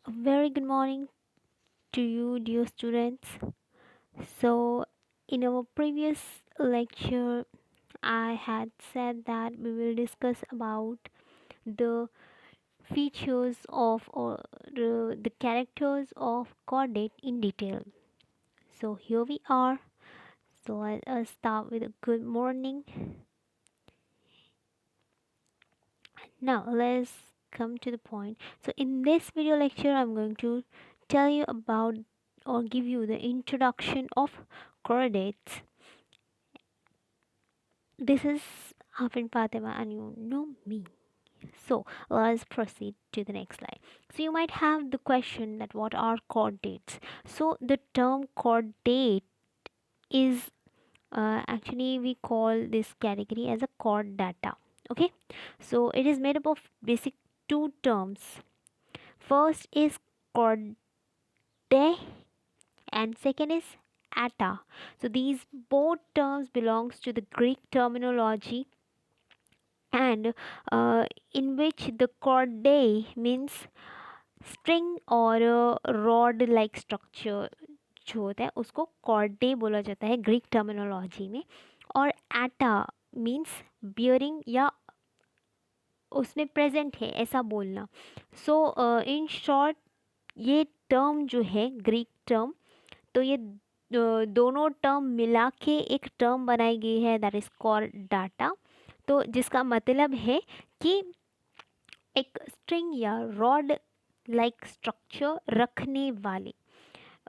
A very good morning to you, dear students. So, in our previous lecture, I had said that we will discuss about the features of or the characters of chordate in detail. So, here we are. So, let us start with a good morning. Now, let's come to the point. So, in this video lecture, I'm going to tell you about or give you the introduction of chordates. This is Afin Fatima, and you know me. So, let's proceed to the next slide. So, you might have the question that what are chordates? So, the term chordate is actually we call this category as a chordata. Okay, so it is made up of basic two terms. First is chordae and second is ata. So these both terms belongs to the Greek terminology, and in which the chordae means string और rod like structure जो होता है उसको कॉर्डे बोला जाता है Greek terminology में, और एटा मीन्स बियरिंग या उसमें प्रेजेंट है ऐसा बोलना. सो इन शॉर्ट ये टर्म जो है ग्रीक टर्म, तो ये दोनों टर्म मिला के एक टर्म बनाई गई है दैट इज़ कॉल्ड डाटा. तो जिसका मतलब है कि एक स्ट्रिंग या रॉड लाइक स्ट्रक्चर रखने वाले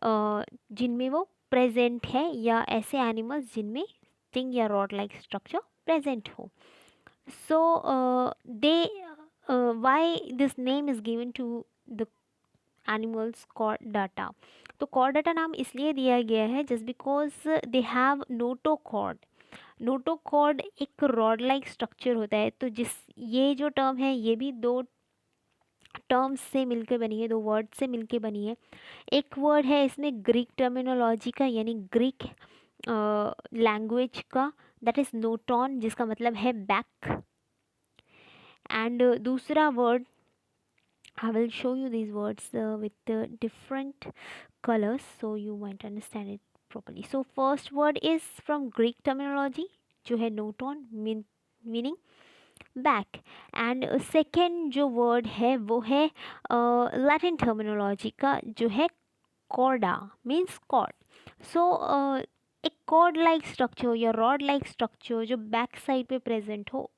जिनमें वो प्रेजेंट है, या ऐसे एनिमल्स जिनमें स्ट्रिंग या रॉड लाइक स्ट्रक्चर प्रेजेंट हो. So they why this name is given to the animals chordata. तो कॉर्डाटा नाम इसलिए दिया गया है just because they have notochord. Notochord एक रॉड लाइक स्ट्रक्चर होता है. तो जिस ये जो टर्म है ये भी दो टर्म्स से मिलकर बनी है, दो वर्ड से मिलकर बनी है. एक वर्ड है इसमें ग्रीक टर्मिनोलॉजी का यानी ग्रीक लैंग्वेज का, दैट इज़ नोटॉन जिसका मतलब है बैक. एंड दूसरा word I will show you these words with different colors so you might understand it properly. So first word is from Greek terminology जो है noton meaning back, and second जो word है वो है Latin terminology का जो है corda means cord. So एक cord like structure या rod like structure जो back side पे present हो,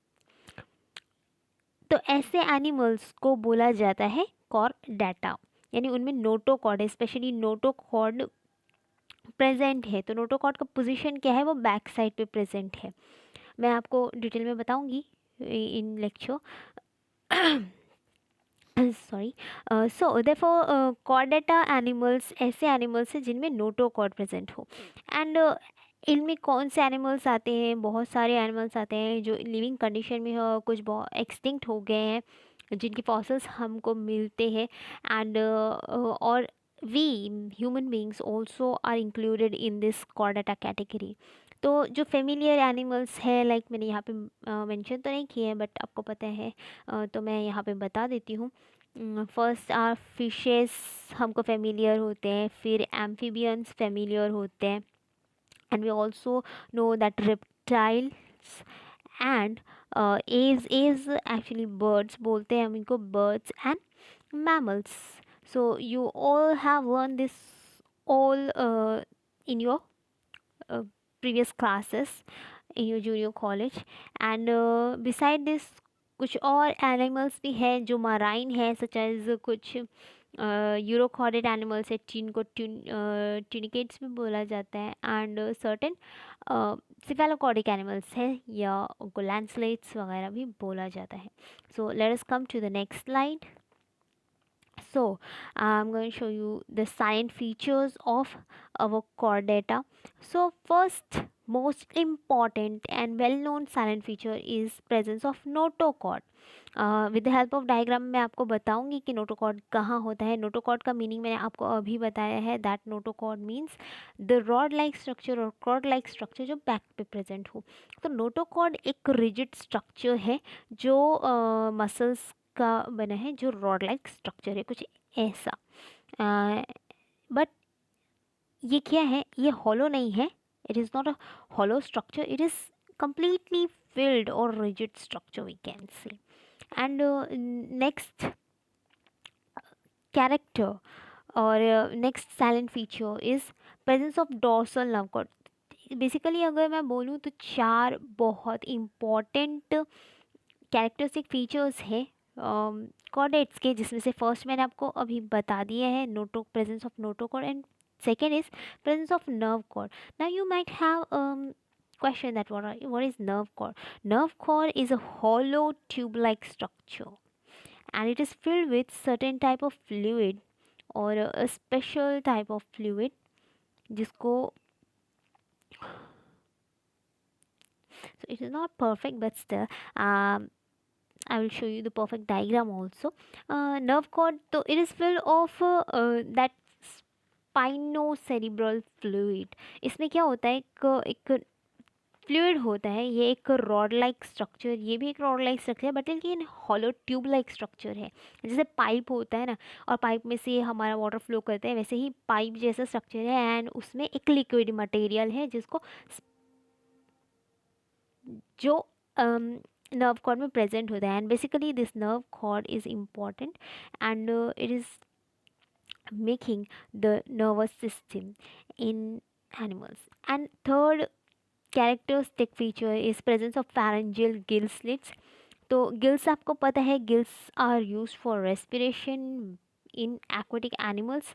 तो ऐसे एनिमल्स को बोला जाता है कॉर्डाटा, यानी उनमें नोटोकॉर्ड है, स्पेशली नोटोकॉर्ड प्रेजेंट है. तो नोटोकॉर्ड का पोजीशन क्या है, वो बैक साइड पे प्रेजेंट है. मैं आपको डिटेल में बताऊंगी in lecture. Sorry. So therefore chordata animals ऐसे एनिमल्स हैं जिनमें नोटोकॉर्ड प्रेजेंट हो. एंड इनमें कौन से एनिमल्स आते हैं, बहुत सारे एनिमल्स आते हैं जो लिविंग कंडीशन में हो, कुछ बहुत एक्सटिंक्ट हो गए हैं जिनके फॉसिल्स हमको मिलते हैं. एंड और we human beings also are included in this chordata category. तो जो फेमिलियर एनिमल्स है लाइक मैंने यहाँ पे मेंशन तो नहीं किए हैं बट आपको पता है, तो मैं यहाँ पे बता देती हूँ. फर्स्ट आर फिशेस हमको फेमिलियर होते हैं, फिर एम्फीबियंस फेमिलियर होते हैं, and we also know that reptiles and is actually birds बोलते हैं हम इनको, birds and mammals. So you all have learned this all in your uh, previous classes in your junior college. And beside this कुछ और animals भी हैं जो marine है, सच एज कुछ यूरोकॉर्डेड एनिमल्स है जिनको ट्यूनिकेट्स भी बोला जाता है, एंड सर्टेन सिफेलोकॉर्डिक एनिमल्स है या उनको लैंडस्लेट्स वगैरह भी बोला जाता है. So let us come to the next slide. So I'm going to show you the silent features of our chordata. So first most important and well known silent feature is presence of notochord. With the help of diagram मैं आपको बताऊंगी कि notochord कहाँ होता है. notochord का meaning मैंने आपको अभी बताया है, that notochord means the rod like structure और cord like structure जो back पे present हो. तो notochord एक rigid structure है जो muscles का बना है, जो रॉड लाइक स्ट्रक्चर है कुछ ऐसा. बट ये क्या है, ये हॉलो नहीं है, it is not a hollow structure, it is completely filled or rigid structure we can say. And next character or next silent feature is presence of dorsal nerve cord. Basically अगर मैं बोलूँ तो चार बहुत important characteristic features है chordates के, जिसमें से फर्स्ट मैंने आपको अभी बता दिया है, Noto presence of notochord, and second is presence of nerve cord. Now you might have question that what is nerve cord. Nerve cord is a hollow tube like structure and it is filled with certain type of fluid or a special type of fluid जिसको, so it is not perfect but still I will show you the perfect diagram also. Nerve cord, so it is filled of that spinocerebral fluid. इसमें क्या होता है, एक fluid होता है, ये एक रॉड लाइक स्ट्रक्चर, ये भी एक रॉड लाइक स्ट्रक्चर है बट लेकिन हॉलो ट्यूब लाइक स्ट्रक्चर है। जैसे पाइप होता है ना, और पाइप में से हमारा वाटर फ्लो करता है, वैसे ही पाइप जैसा स्ट्रक्चर है एंड उसमें एक लिक्विड मटेरियल है जिसको जो नर्व कॉर्ड में प्रेजेंट होता है। And basically this nerve cord is important and it is making the nervous system in animals. And third characteristic feature is presence of pharyngeal gill slits. तो gills आपको पता है, gills are use for respiration in aquatic animals,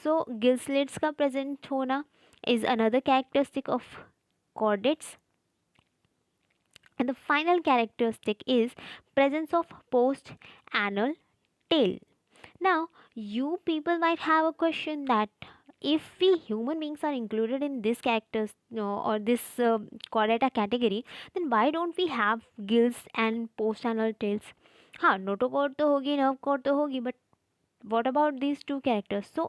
so gill slits का present होना is another characteristic of chordates. And the final characteristic is presence of post anal tail. Now, you people might have a question that if we human beings are included in this characters or this chordata category, then why don't we have gills and postanal tails? हाँ, notochord तो होगी, nerve cord तो होगी, but what about these two characters? So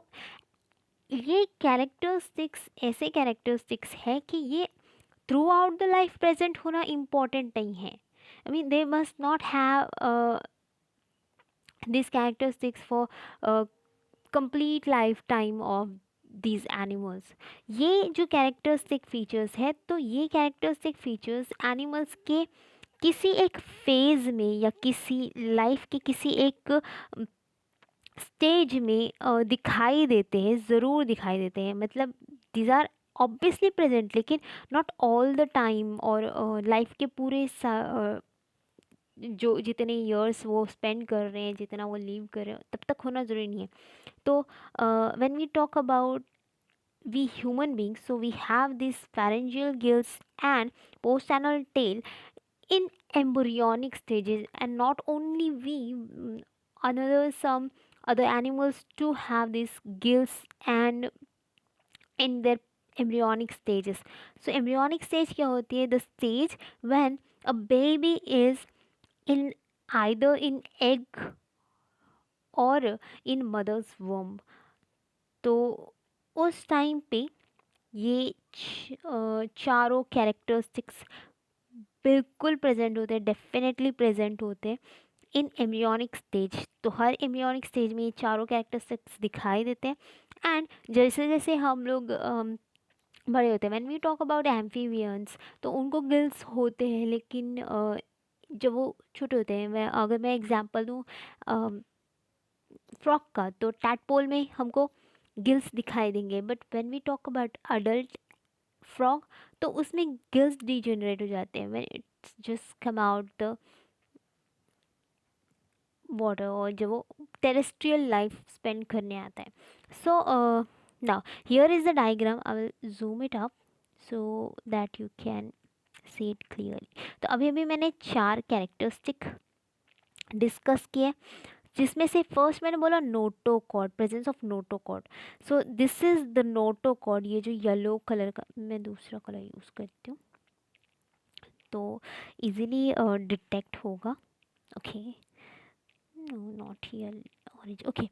ये characteristics ऐसे characteristics है कि ये through out the life present होना इम्पॉर्टेंट नहीं है. I mean they must not have these characteristics for complete lifetime of these animals. ये जो कैरेक्टरिस्टिक फीचर्स है, तो ये कैरेक्टरिस्टिक फीचर्स एनिमल्स के किसी एक फेज़ में या किसी लाइफ के किसी एक स्टेज में दिखाई देते हैं, ज़रूर दिखाई देते हैं. मतलब दीज आर ऑब्वियसली प्रेजेंट, लेकिन नॉट ऑल द टाइम, और लाइफ के पूरे जो जितने ईयर्स वो स्पेंड कर रहे हैं, जितना वो लीव कर रहे हैं, तब तक होना ज़रूरी नहीं है. तो when we talk about we human beings, so we have these pharyngeal gills and postanal tail in embryonic stages, and not only we, another some other animals too have these gills and in their embryonic stages. So embryonic stage क्या होती है? The stage when a baby is in either in egg or in mother's womb. तो उस time पे ये चारों characteristics बिल्कुल present होते हैं, डेफिनेटली प्रेजेंट होते हैं इन एम्ब्रियोनिक स्टेज. तो हर एम्ब्रियोनिक स्टेज में ये चारों कैरेक्टरिस्टिक्स दिखाई देते हैं. एंड जैसे जैसे हम लोग बड़े होते हैं, when we talk about amphibians, तो उनको गिल्स होते हैं, लेकिन जब वो छोटे होते हैं, अगर मैं एग्जांपल दूँ फ्रॉक का, तो टैडपोल में हमको गिल्स दिखाई देंगे. But when we talk about adult frog, तो उसमें गिल्स डिजेनरेट हो जाते हैं when it's just come out the water, और जब वो टेरेस्ट्रियल लाइफ स्पेंड करने आता है. So now here is the diagram, I will zoom it up so that you can see it clearly. तो अभी अभी मैंने चार कैरेक्टरिस्टिक डिस्कस किए, जिसमें से फर्स्ट मैंने बोला notochord, presence of notochord. So this is the notochord. ये जो येलो कलर का, मैं दूसरा कलर यूज़ करती हूँ तो इजीली डिटेक्ट होगा. Okay, no, not here, orange. Okay,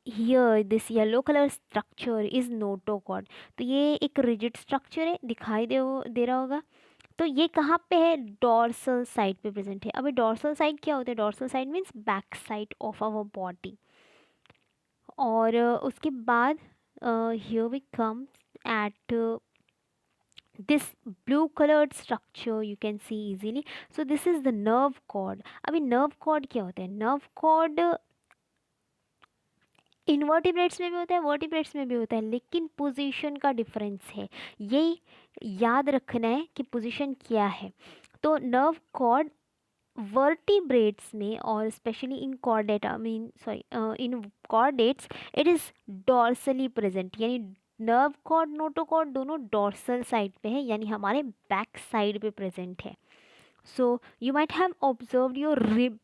here this yellow color structure is notochord. तो ये एक रिजिड स्ट्रक्चर है, दिखाई दे रहा होगा. तो ये कहाँ पे है? डॉर्सल साइड पे प्रेजेंट है. अभी डॉर्सल साइड क्या होता है? Dorsal side means back side of our body, और उसके बाद here we come at this blue colored structure you can see easily. So this is the nerve cord. अभी nerve cord क्या होता है? nerve cord इनवर्टिब्रेट्स में भी होता है, वर्टिब्रेट्स में भी होता है, लेकिन पोजीशन का डिफरेंस है, ये याद रखना है कि पोजीशन क्या है. तो नर्व कॉर्ड वर्टिब्रेट्स में और specially in Chordata mean sorry in chordates it is dorsally present, यानी नर्व कॉर्ड नोटोकॉर्ड दोनों डॉर्सल साइड पे है, यानी हमारे बैक साइड पे प्रेजेंट है. So you might have observe your rib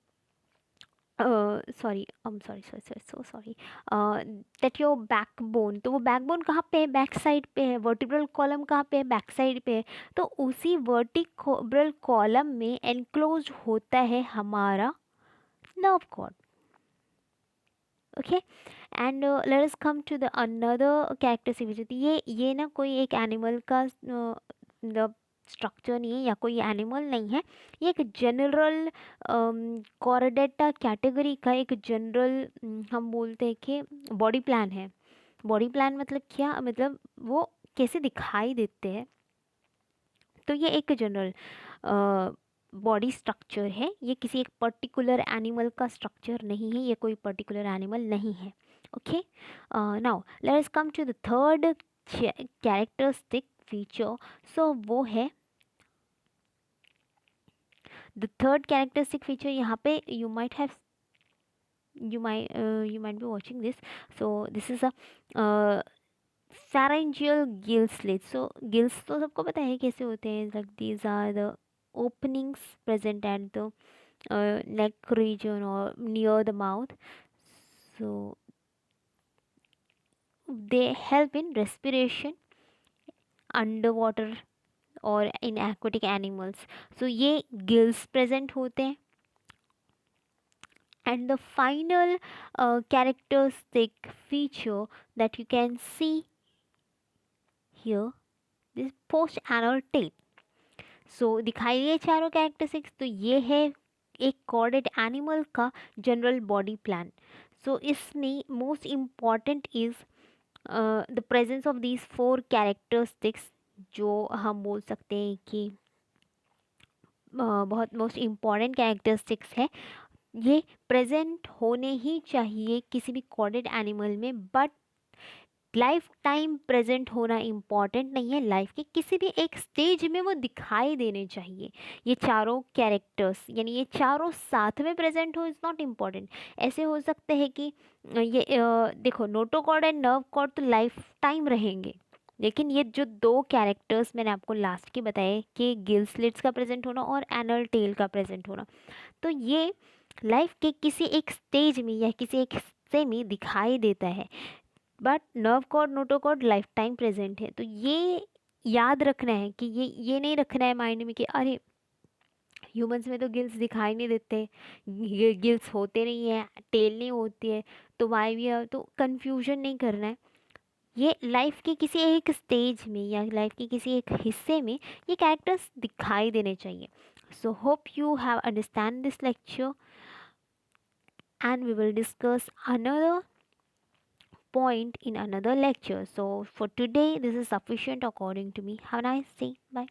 sorry sorry so sorry that your backbone, तो वो बैकबोन कहाँ पे है? बैक साइड पे है. वर्टिब्रल कॉलम कहाँ पे है? बैक साइड पे है. तो उसी वर्टिब्रल कॉलम में एनक्लोज होता है हमारा nerve cord. Okay and let us come to the another characteristic. ये ना कोई एक एनिमल का मतलब स्ट्रक्चर नहीं है या कोई एनिमल नहीं है, ये एक जनरल कॉर्डेटा कैटेगरी का एक जनरल हम बोलते हैं कि बॉडी प्लान है. बॉडी प्लान मतलब क्या? मतलब वो कैसे दिखाई देते हैं. तो ये एक जनरल बॉडी स्ट्रक्चर है, ये किसी एक पर्टिकुलर एनिमल का स्ट्रक्चर नहीं है, ये कोई पर्टिकुलर एनिमल नहीं है. Okay now let us come to the third characteristic feature. So वो है द थर्ड कैरेक्टरिस्टिक फीचर. यहाँ पे you might be watching this. So this is a pharyngeal gill slit. So gills तो सबको पता है कैसे होते हैं. Like these are the openings present at the neck region or near the mouth. So they help in respiration underwater और in aquatic animals. So ये gills present होते हैं. And the final characteristic feature that you can see here is post anal tail. So दिखाई दिए चारों characteristics. तो ये है एक कॉर्डेट एनिमल का जनरल बॉडी प्लान. सो इसमें most important is the presence of these four characteristics, जो हम बोल सकते हैं कि बहुत मोस्ट इम्पॉर्टेंट कैरेक्टरिस्टिक्स है. ये प्रेजेंट होने ही चाहिए किसी भी कॉर्डेट एनिमल में, बट लाइफ टाइम प्रेजेंट होना इम्पॉर्टेंट नहीं है. लाइफ के किसी भी एक स्टेज में वो दिखाई देने चाहिए. ये चारों कैरेक्टर्स यानी ये चारों साथ में प्रेजेंट हो इज़ नॉट इम्पॉर्टेंट. ऐसे हो सकते हैं कि ये देखो नोटोकॉर्ड एंड नर्व कॉर्ड तो लाइफ टाइम रहेंगे, लेकिन ये जो दो कैरेक्टर्स मैंने आपको लास्ट के बताए कि गिल स्लिट्स का प्रेजेंट होना और एनल टेल का प्रेजेंट होना, तो ये लाइफ के किसी एक स्टेज में या किसी एक हिस्से में दिखाई देता है. But nerve cord notochord life time present है. तो ये याद रखना है कि ये नहीं रखना है माइंड में कि अरे ह्यूमंस में तो गिल्स दिखाई नहीं देते, गिल्स होते नहीं है, टेल नहीं होती है, तो वाई भी है. तो कन्फ्यूजन नहीं करना है. ये लाइफ के किसी एक स्टेज में या लाइफ के किसी एक हिस्से में ये कैरेक्टर्स दिखाई देने चाहिए. So hope you have understand this lecture and we will discuss another point in another lecture. So for today this is sufficient according to me. Have a nice day. Bye.